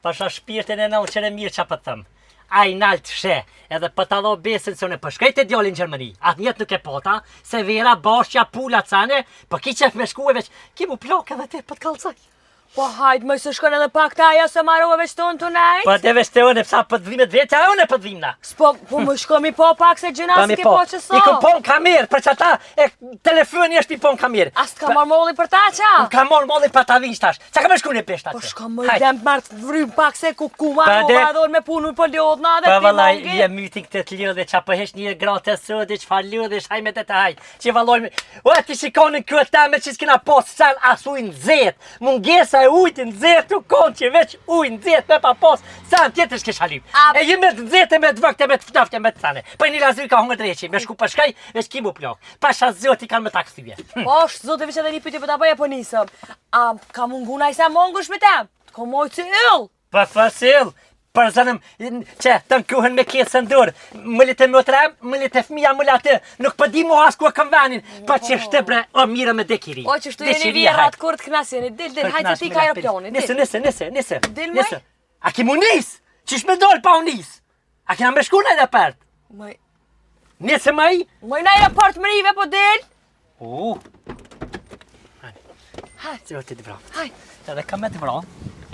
Pasha shpirtin e nalë qëre mirë që për thëmë. A i nalë të she, edhe për të dho besin se unë përshkajt e djallin Gjermani. Atë njetë nuk e pota, se vera, bashkja, pula, cane, për ki qef me shku e veç, ki mu plak edhe te për të kalcaj. Po hajt, më së shkon edhe pak të aja se marrove veç tonë të najt? Po te veç të une, pësa për të dhimet vete, a une për të dhimna. Po më shko mi po pak se gjëna si ke po që so. I ku pon kamerë, për që ata e telefoni është i pon kamerë. As t'ka marrë molli për ta qa? Ka marrë molli për ta vish tash, qa ka me shku një peshta që? Po shko më dem marrë vrym pak se ku marrë më adhon me punu për ljodna dhe ti vallaj, mongi. je mytik të të ljodhe, qa për hesh një gratë të sëdi, që fa ljodhe, shaj me të haj. Që valloj, o ti shikonin këtë teme që s'kina posë sen as ujnë zetë, mungesa e ujtë në zetë u konë që veç ujnë zetë me pa posë, sen tjetër s'ke shalim. E ju me të zetë, me të vëkte, me të ftafte, me të thane. Po një lazuj ka hungër dreqi, me shku për shkaj, veç ki mu plak. Pasha zoti kanë me ta këthyje. Po është zote veç edhe një pytje për ta bëja po nisëm. A ka mungu na i se mongush me tem? Ko moj që ill? Pa fasil. Për zënëm që të nkuhen me kesë ndurë, mëllit e motrem, mëllit e fmija mëllit atë, nuk për di mu asë ku e kam venin, pa që shtë bre, o mire me dekiri. O që shtu jeni vjerat kur të knasjeni, dil, hajtë ti ka aeroplani, Nise. Dil maj? A ki mu nis? Qish me dollë pa u nis? A kina me shku në aeroport? Maj... Nise maj? Maj në aeroport më rive, po dil? Hajtë, zërë ti të vra. Hajtë. Edhe ka me të vra.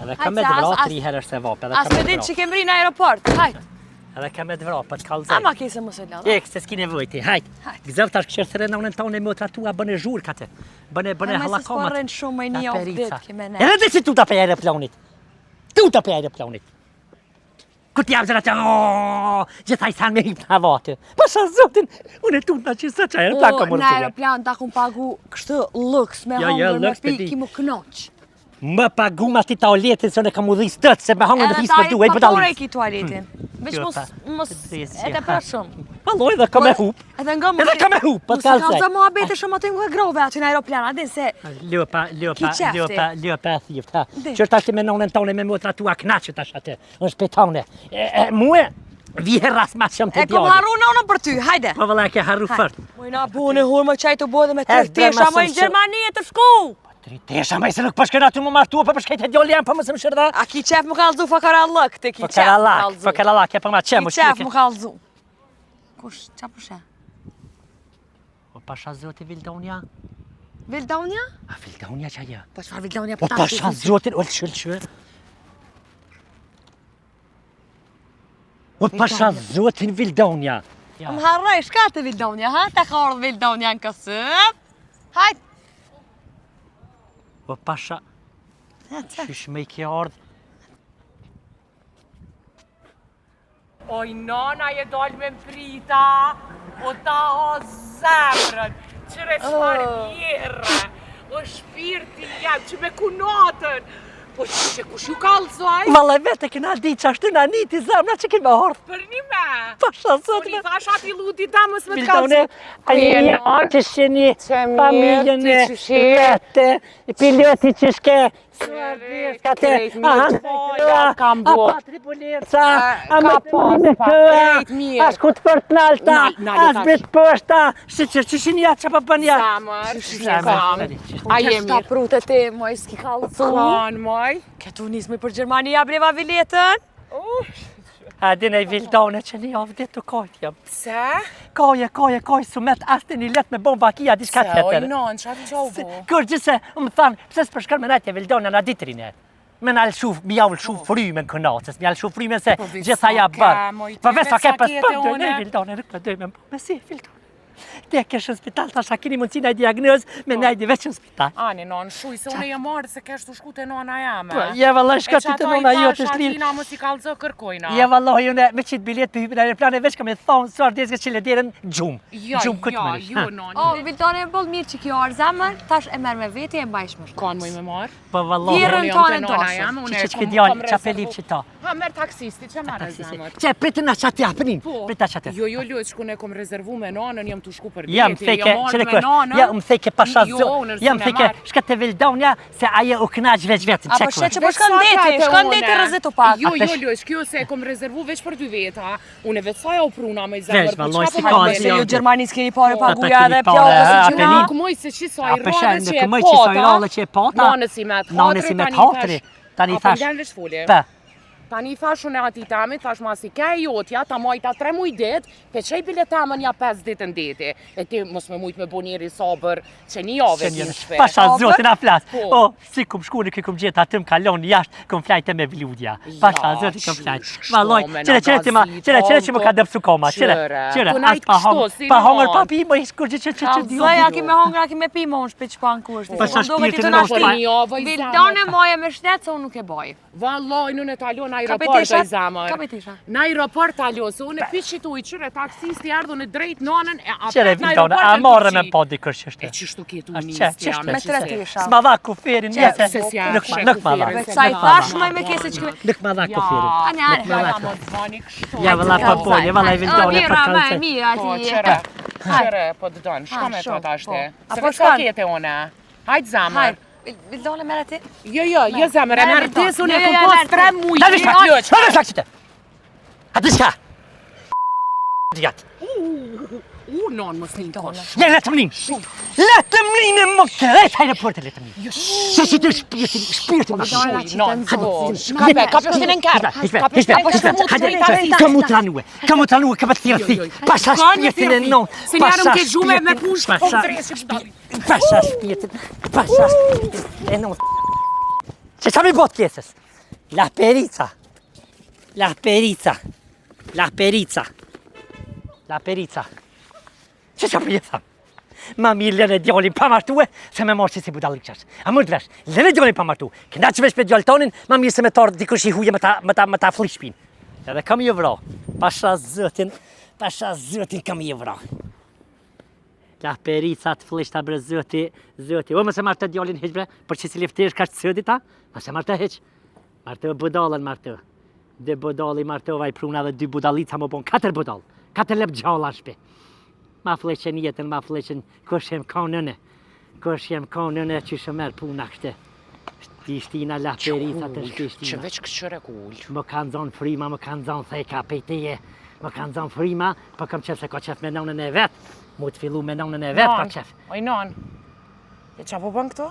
Edhe ka me të vra 3 herë se vapë. As me din që ke mri në aeroport, hajtë. Edhe ka me të vra, për të kalzaj. Ama kese më se lada. Ek, se s'ki nevojti, hajtë. Gëzëv tash këshër të rena unë në tonë e më tratua bëne zhurë kate. Bëne halakamat. Ama se s'porren shumë e një of dit kime ne. Edhe dhe që tuta për aeroplanit. Tuta për aeroplanit. Ku t'jam zëra që gjithaj san me hip në havatë. Pasha zotin, unë e tuta që së që aeroplan ka mërë në aeroplan ta kun pagu kështë lëks me hangër me pi ki mu knoq. Më pagu ma ti toaletin se unë e kam u dhis tëtë se me hangër në fisë për duhe i patore ki toaletin. Veç mos edhe për shumë. Paloj dhe ka me hup. Edhe nga Edhe ka me hup, për t'kalzaj. Mos kalza mua bete shumë atë nga grove aty në aeroplan, adin se... Ljopa e thift, ha. Që është ashtë me nonën tonë me më tratua knaqët ashtë atë, është petone. Muë, vje ras ma shumë të djallë. E kom harru në unë për ty, hajde. Po vëlla ke harru fërt. Mojna bu në hurë më qaj të bodhe me tërtesha më në Gjermani e të shku. Tërtesha më se nuk përshkën aty më martua, për përshkajt e djallë janë, për më se më shërda. A ki qef më kalzu fakarallëk, te ki qef më kalzu. Fakarallak, e për ma qemë. Ki qef më kalzu. Kush, qa përshe? O pasha zote Vildonja. Vildonja? A Vildonja qa ja? Po qfar Vildonja për ta? O pasha zotin, o lëshë. O pasha zotin Vildonja. Më harroj, shka të Vildonja, ha? Ta ka orë Vildonja në kësëp. Hajt. O pasha... Qysh me I ke ardhë? Oj, nana je dollë me mprita, o ta o zemrën, qëre qëfar vjerë, o shpirti jem, që me kunatën, po që kush ju kalzoj? Vallaj vete këna di që ashtu na niti zemra që kënë me ardhë. Për një me? Pasha sot me. Thash ati ludi damës me të kalzoj. Vildone, a që sheni familjen e vete, piloti që shke, a patribulenca, a më të me këa, a shkut për të nalta, a shbet pështa, që sheni jatë që për bën jatë. Samër, a jemi. Shta prutet e moj s'ki kalzu. Kanë moj. Këtu nismi për Gjermani ja breva biletën. A dine I Vildone që një avë ditë të kajtë jam. Pse? Kaj, sumet ashtë një let me bomba kia, di shka të hetër. Oj, non, që atë qobu? Kërë gjithse, më thanë, pëse s'përshkër me najtë e Vildone në ditërinë. Me në alëshu, mi javë lëshu fryme në kënatës, mi alëshu fryme se gjitha ja bërë. Po vesa ke për spëndë, ne Vildone, rëk për dojme, me si, Vildone. Te kesh në spital, ta shakini mundësi në diagnozë, me najdi veç në spital. Ani, non, shuj, se une jë marrë se kesh të shku të nona jame. Je vallaj, shka ti të nona jo të shlirë. E që ato I thasha, mos I kalzo kërkojna. Je vallaj, une me qitë bilet për hypin e aeroplane, veç ka me thonë, sërë desge që le deren gjumë. Gjumë këtë më Jo, non. O, Vildone e bëllë mirë që kjo arë zemër, tash e merë me veti e mbajsh më shumë. Kanë moj me marë? Po vallaj, Vjerën tonë në toshë. që që djallë, që apelip që ta. Ha, merë taksisti, që marë zemër? Që pritë na qatë japënin, pritë qatë. Jo, lutë, shku ne kom rezervu me nanën, jam të shku për Jam theke, që ne kështë, jam theke pasha zonë, jam theke shka të Vildonja, se aje u knaq veç vetën, që kështë. Që po shkën deti rëzit u pak. Jo, lutë, kjo se kom rezervu veç për 2 veta, une veç sa ja u pruna me zemër, po qka po Se ju Gjermanis keni pare paguja dhe pjotës që na kumoj se qisa I rrallë që e pota, nanësi me të hatri, tani thash, Tani thash unë ati tamit, thash ma si ke jotja, ta mojta 3 muj det, pe qej bile tamën ja 5 ditë në deti. E ti mos me mujt me bo njeri sabër që një jave t'ju shpe. Pasha zotin a flas. O, si kum shku në kum gjithë aty më kalon jashtë, kum flajte me vludja. Pasha zotin kum flajt. Valloj, qire që më ka dëpsu koma, qire, pa hongër papi, më iskur që Zoja, ki me hongër, ki me pi më unë shpit shpan kushti. Pasha shpirtin në shpaj. Vildone moje me shnet, se unë nuk e boj. Valloj, në talon në aeroport e zamër. Ka betisha? Në aeroport talon, se unë e piqitu i qyre taksisti ardhë në drejt nonën e apet Qire në Vildone, aeroport a morë me po dikër qështë. E qështu ketu Qështë? Me 3 tisha. S'ma dha kuferin, njëse. Nuk ma dha. Sa i thash më me kese që Nuk ma dha kuferin. Ja, Ja, valla pa polje, valla i Vildone për Mira, kalëse. mira, Po, ti. qëre, po të donë, shko me shumë, të ashte. po. Se Apo veç ka shkon? kete une. Hajtë zamër. Vildone merë ti? Jo zamër, e Merë mërë disë unë e jo, ku jo, pos merë 3 ti. mujë. Dali shka, dali shka qëte. Hadi shka. Gjatë. Non, mos një tosh. Ja, letë më linë. Letë më linë e më kërejt, hajde porte letë më linë. Se që të shpirtin më shumë. Ka përshtin e në kërë. Ka mu të ranue, ka më të thjerësi. Pasha shpirtin e non. Se njerëm ke gjume me pushtë, po më dresi shpirtin. Pasha shpirtin e non. Që qa mi bot pjesës? La perica. La perica. La perica. La perica. Që qa përje thamë? Ma mirë lënë e djallin pa martue, se me marë që si budallik qash. A mërë të vesh, lënë e djallin pa martu. Kënda që vesh për djallë tonin, ma mirë se me tarë dikush i huje me ta flishpin. Edhe kam i vra. Pasha zëtin kam i vra. La perica të flishta bre zëti. O, më se marë të djallin heq bre, për që si liftesh ka që sëdi ta, më se marë të heq. Marë të budalën marë të. Dhe budali marë të vaj pruna dhe 2 budalica më bon 4 budal. 4 lep gjalla shpe. Ma fleqen jetën, ma fleqen kush jem konëne. Kush jem konëne që shëmer puna kështë. Shtina la perica të Që shpishtina. veç këshëre kull. Më kanë zonë frima, më kanë zonë theka pejtije. Më kanë zonë frima, po kam qef se ka qef me nonën e vetë. Mu të fillu me nonën e vetë ka qef. Oj, non. E qa po bën këto?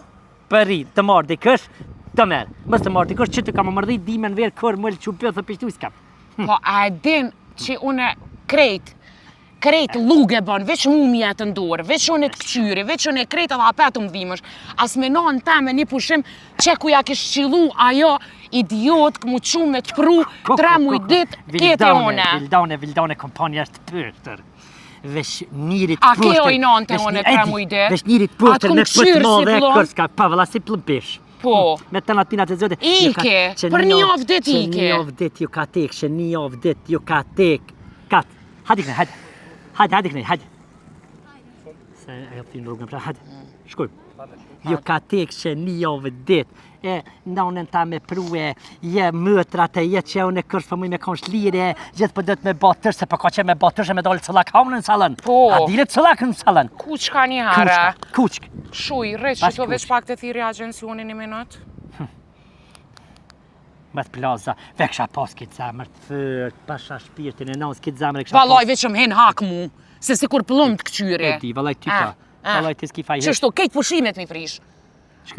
Përi, të marrë dikush, të merë. Mës të marrë dikush që të kam më mërdit dimen verë kërë mëllë që pëthë të pishtu s'kam. Po, a e din që une krejt luge bën, veç mu mi jetë ndorë, veç unë të këqyri, veç unë e krejt edhe apetë më dhimësh. As me non të me një pushim që ku ja kish qilu ajo idiot këmu qumë me të pru 3 muj dit kete une. Vildone, kompania është përtër. Vesh njirit A përtër. ke oj non të une 3 muj dit? Vesh njirit përtër në këtë madhe plon? kërska, pa vëlla si plëmpish. Po. Me të natinat e zote. Ike, për një javë dit ike. Që një javë dit ju ka tek, që një javë dit ju ka tek. Kat, hadi këne, hadi. Hadi këne, hadi. Se e gëptin rrugën pra, hadi. Shkojmë. Ju ka tek që një javë dit. E nonën ta me prue, je mëtrat e je që unë e kërsh për muj me konsh lire, gjithë për dhëtë me batër, se për ka që me batër që me dollë cëllak hamën në salën. Po. A dile cëllak në salën. Kuçka një herë. Kuçk. Shuj, rrëq që to veç pak të thiri agjensionin një minut. Me të plaza, ve kësha pas këtë zamër të fërt, pasha shpirtin e nësë këtë zamër e kësha pas. Valoj veç më hen hak mu, se si kur plëm të këqyri. E di, valaj ty ka. Valaj ty s'ki faj Qështu, kejt pushimet mi frish.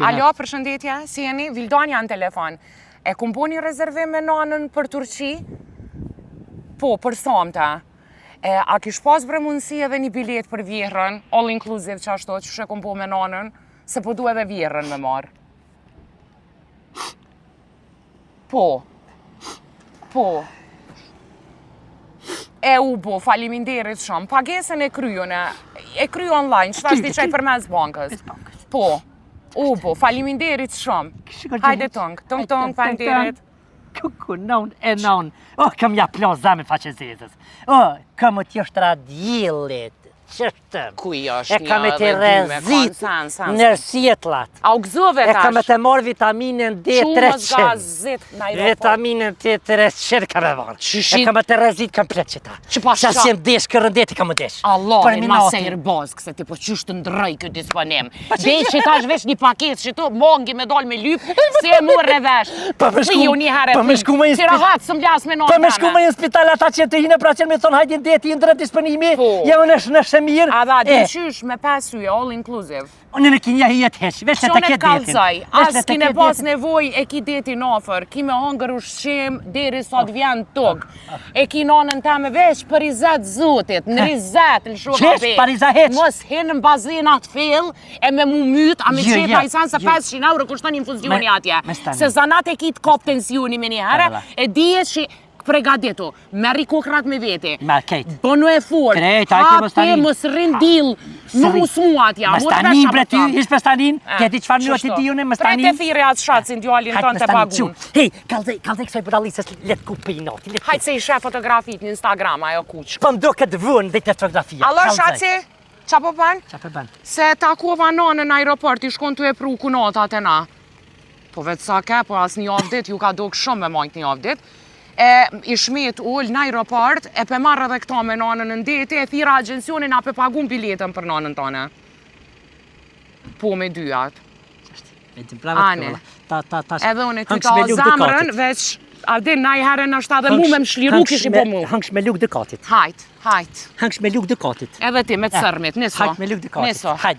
Alo, përshëndetje, si jeni? Vildonja në telefon. E kum bo një rezervim me nanën për Turqi? Po, për samta. A kish pas bre mundësi edhe një bilet për vjerën, all inclusive që ashtu, që shë kum bo me nanën, se po du edhe vjerën me marë. Po. E u bo, faliminderit shumë. Pagesën e kry online, që ta shti qaj për mes bankës. Po, u bo, faliminderit shumë. Hajde tëng, faliminderit. Kuku, non e non. Kam ja plaza me faqe zezës. Kam të jeshtra djelit. Qështëm. Kuj E është kam një të rezit nërësjetlat. A u gëzove E kam tash? të morë vitaminën D300. Qumës gazet në aeroport. Vitaminën D300 kam e vanë. Qyshi? E kam të rezit kam pleq qëta. Që pas Qa qa? si jem desh kërëndeti kam më desh. Allahin ma sejrë bazë, këse ti po qysh të ndrëj këtë disponim. Dej që tash vesh një paket që tu mongi me dal me lyp, se e morë e vesh. Pa me shku- Ju një herë pa me shku me një Si rahat së mblas me Po me shku me një spital ata që të hinë pra që me thonë hajdi në deti, në drejt disponimi, Po. jam në e mirë. A dha, di qysh me 5 yje, all inclusive. Unë në kinja hijet heq, veç në të Shonet ketë kalzaj, detin. as ki ne pas nevoj e ki detin ofër, ki me hongër ushqim deri sot vjen tog. E ki nonën teme veç për rizet zotit, në rizet, në shumë Qesh, për rizet heq. Mos hinë në bazinat fill, e me mu myt, a me Jo, qeta jo, i sanë se jo. 500 euro kushton infuzioni Me atje. stani. Se zanat e ki të kop tensioni me një herë, Brava. e dihet që pregaditu, merri kokrat me veti. Ma kejt. Bono e fort, Krejt, hajte mos tani. mos rindil, më usmu atja, Më stanin bre ty, ish për stanin, keti qfar një ati ti unë, më stanin. Prete thiri atë shatësin t'jallin tonë të pagun. Hej, kalzej kësoj budalisës let kupi i noti. Hajtë se i shë fotografit në Instagram, ajo kuq. Kom do këtë vënë dhe të fotografia. Alo, shaci? Qa po ban? Qa për ban? Se takova nonën në aeroport, i shkon të e pru kunotat e na. Po vetë sa ke, po as një javdit, ju ka dok shumë me majtë një javdit. E i shmet ullë në aeroport, e pe marrë edhe këta me nonën në ndeti, e thira agencionin a pe pagun biletën për nonën tone. Po me dyat. Ane. Edhe unë ty ta zamrën, veç, a din na i herën është edhe mu me më shliru kish i po mu. Hëngsh me luk dëkatit. Hajt. Hëngsh me luk dëkatit. Edhe ti me të sërmit, niso. Hajt me luk dëkatit. Niso. Hajt.